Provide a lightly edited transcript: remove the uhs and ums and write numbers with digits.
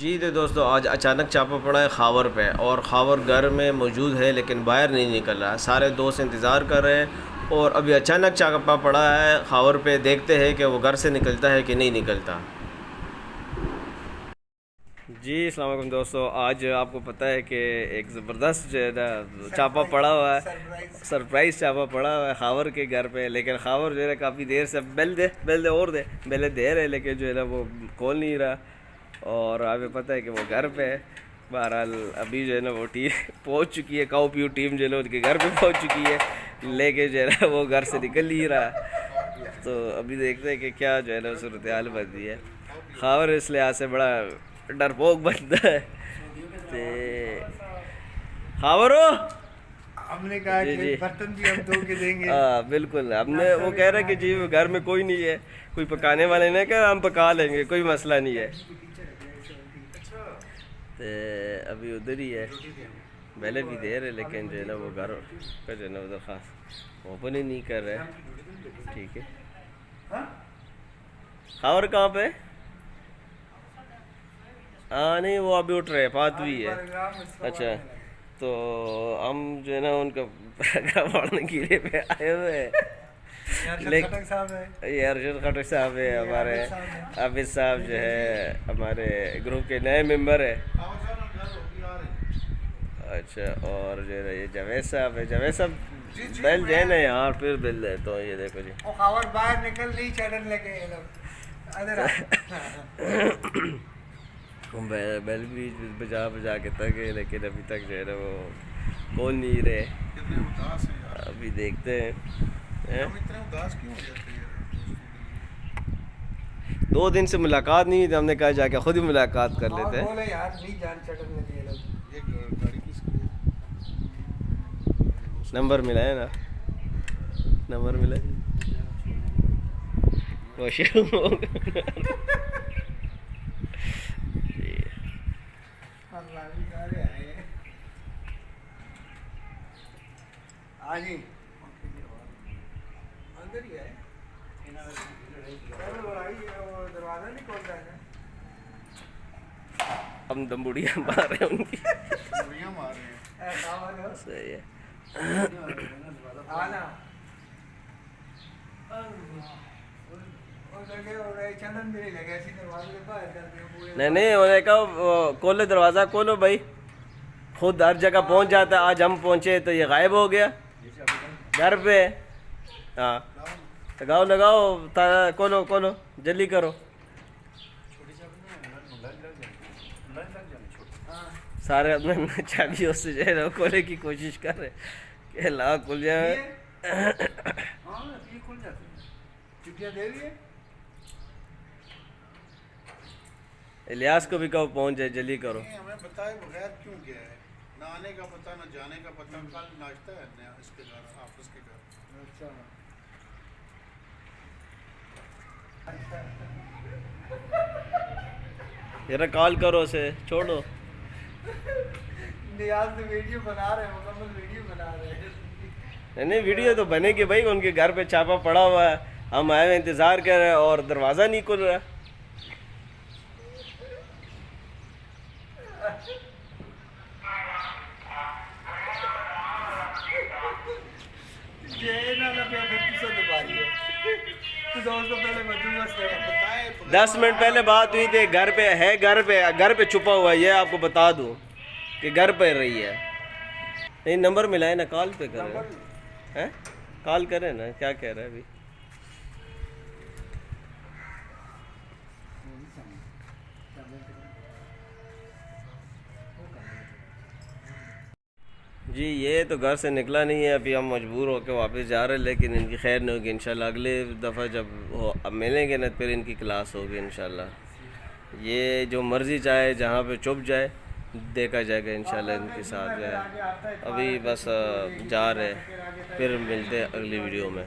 जी तो दोस्तों, आज अचानक छापा पड़ा है खावर पे, और खावर घर में मौजूद है लेकिन बाहर नहीं निकल रहा। सारे दोस्त इंतज़ार कर रहे हैं और अभी अचानक छापा पड़ा है खावर पे। देखते हैं कि वो घर से निकलता है कि नहीं निकलता। जी अस्सलाम वालेकुम दोस्तों, आज आपको पता है कि एक ज़बरदस्त जो है ना छापा पड़ा हुआ है, सरप्राइज़ छापा पड़ा हुआ है खावर के घर पे। लेकिन खावर जो है काफ़ी देर से बेल दे और दे बेले दे रहे, लेकिन जो है ना वो खोल नहीं रहा। और हमें पता है कि वो घर पे है। बहरहाल अभी जो है ना वो टीम पहुंच चुकी है, काऊ पीऊ टीम जो है ना उनके घर पे पहुंच चुकी है, लेके जो है ना वो घर से निकल नहीं रहा। तो अभी देखते हैं कि क्या जो है ना सूरत हाल बनती है। खावर इस लिहाज से बड़ा डरपोक बनता है। ते खावर हो, हमने कहा कि बर्तन भी हम धो के देंगे। हाँ बिल्कुल, हमने वो कह रहा है कि जी घर में कोई नहीं है, कोई पकाने वाले नहीं, कह हम पका लेंगे, कोई मसला नहीं है। तो अभी उधर ही है, पहले भी देर है, लेकिन जो है ना वो घर का जो है ना उधर खास ओपन ही नहीं कर रहे। ठीक है, खावर कहाँ पे? हाँ नहीं, वो अभी उठ रहे हैं, 5वीं है। अच्छा, तो हम जो है ना उनका पढ़ने के लिए पे आए हुए हैं। ये अर्शद खटक साहब है हमारे, आबिद साहब जो है हमारे ग्रुप के नए मेंबर है। अच्छा, और जो है ये जावेद साहब है। जावेद साहब बेल दे ना यार, फिर बेल दे। तो ये देखो जी, खबर बाहर निकल नहीं, चढ़न लगे ये लोग। बेल भी बजा बजा के तक है, लेकिन अभी तक जो है ना वो खोल नहीं रहे। अभी देखते हैं। इतने उदास क्यों हो जाते हैं? 2 दिन से मुलाकात नहीं हुई, तो हमने कहा जाके खुद ही मुलाकात कर लेते हैं। बोले यार नहीं जान चढ़न लगे ये लोग। ये गाड़ी किसकी है? नंबर मिला है ना, नंबर मिला है। अंदर ही है, दरवाजा नहीं खोल रहा है। हम दम्बुड़िया मार रहे हैं उनकी। मार रहे हैं, सही है। आना नहीं नहीं, उन्होंने कहा खोलो दरवाज़ा, खोलो भाई। खुद हर जगह पहुंच जाता है, आज हम पहुंचे तो ये गायब हो गया घर पे। हाँ लगाओ लगाओ, खोलो खोलो, जल्दी करो। सारे अपने चाबियों से जो है ना खोलने की कोशिश कर रहे कि ला खुल जाए। छुट्टियाँ दे रही है। इलियास को भी कहो पहुंच जाए, जल्दी करो। हमें बताए बगैर क्यों गया है? ना आने का पता, ना जाने का पता। कल नाश्ता है नया इसके घर, ऑफिस के घर। यार कॉल करो उसे, छोड़ो। नियाज तो वीडियो बना रहे हैं, मुकम्मल वीडियो बना रहे हैं। नहीं वीडियो तो बनेगी भाई, उनके घर पे छापा पड़ा हुआ है, हम आए हुए इंतज़ार कर रहे हैं और दरवाज़ा नहीं खुल रहा। दोस्तों पहले 10 मिनट पहले बात हुई थी, घर पे है, घर पे छुपा हुआ है। ये आपको बता दूं कि घर पे रही है। नहीं नंबर मिला है ना, कॉल पे कर रहे हैं, कॉल करें ना, क्या कह रहे हैं अभी। जी ये तो घर से निकला नहीं है, अभी हम मजबूर होकर वापस जा रहे हैं, लेकिन इनकी खैर नहीं होगी इंशाल्लाह। अगले दफ़ा जब हो अब मिलेंगे ना, फिर इनकी क्लास होगी इंशाल्लाह। ये जो मर्ज़ी चाहे, जहाँ पे चुप जाए, देखा जाएगा इंशाल्लाह इनके साथ जो है। अभी बस जा रहे हैं, फिर मिलते हैं अगली वीडियो में।